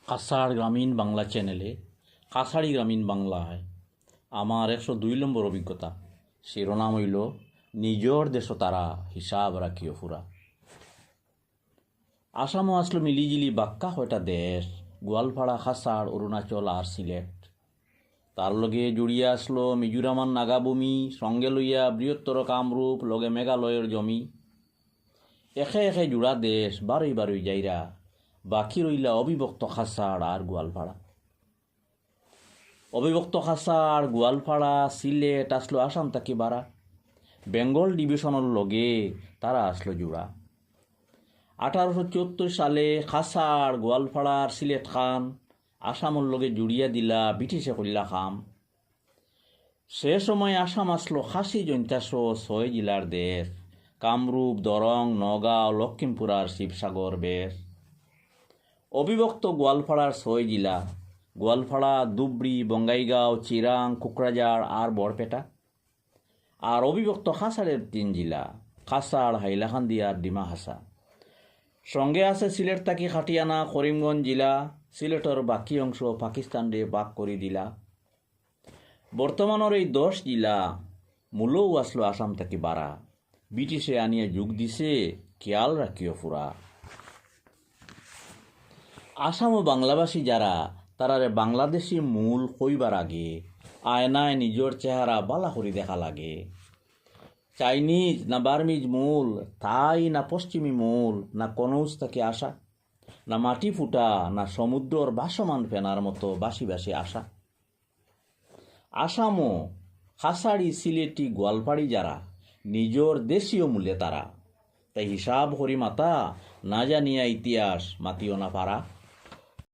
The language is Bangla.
কাছাড় গ্রামীণ বাংলা চ্যানেলে কাছাড়ি গ্রামীণ বাংলায় আমার 102 নম্বর অভিজ্ঞতা। শিরোনাম হইল নিজর দেশ তারা হিসাব রাখিও ফুরা। আসামও আসলো মিলিজিলি বাক্কা কয়টা দেশ, গোয়ালপাড়া, কাছাড়, অরুণাচল আর সিলেট। তার লগে জুড়িয়ে আসলো মিজোরামান নাগাভূমি, সঙ্গে লইয়া বৃহত্তর কামরূপ, লগে মেঘালয়ের জমি। একে একে জুড়া দেশ বারোই বারোই যাইরা বাকি রইলা অবিভক্ত কাছাড় আর গোয়ালপাড়া। অবিভক্ত কাছাড়, গোয়ালপাড়া, সিলেট আসলো আসাম থাকি বাড়া। বেঙ্গল ডিভিশনের লগে তারা আসলো জুড়া। 1874 সালে কাছাড়, গোয়ালপাড়ার সিলেট খান আসামের লগে জুড়িয়া দিলা ব্রিটিশে করিলা খাম। সে সময় আসাম আসলো 80-6 জেলার দেশ, কামরূপ, দরং, নগাঁও, লক্ষিমপুর আর শিবসাগর বেশ। অবিভক্ত গোয়ালপাড়ার 6 জেলা, গোয়ালপাড়া, ধুবড়ী, বঙ্গাইগাঁও, চিরাং, কোকরাঝাড় আর বরপেটা। আর অবিভক্ত কাছাড়ের 3 জেলা, কাছাড়, হাইলাকান্দি আর ডিমাহাসা। সঙ্গে আছে সিলেট থাকি খাটিয়ানা, করিমগঞ্জ জেলা। সিলেটের বাকি অংশ পাকিস্তানে ভাগ করে দিলা। বর্তমানের এই 10 জেলা মূলও আসলো আসাম থাকি বাড়া। ব্রিটিশে আনিয়ে যুগ দিছে, খেয়াল রাখিও ফুরা। আসাম ও বাংলাভাষী যারা তারারে বাংলাদেশি মূল কইবার আগে আয়নায় নিজের চেহারা বালা করে দেখা লাগে। চাইনিজ না বার্মিজ মূল, থাই না পশ্চিমী মূল, না কনৌজ থেকে আসা, না মাটি ফুটা, না সমুদ্রর ভাসমান ফেনার মতো বাসি বাসি আসা। আসামও কাছাড়ি, সিলেটি, গোয়ালপাড়ি যারা নিজের দেশীয় মূল্যে তারা, তাই হিসাব হরি মাতা না জানিয়া ইতিহাস মাতিও না পারা।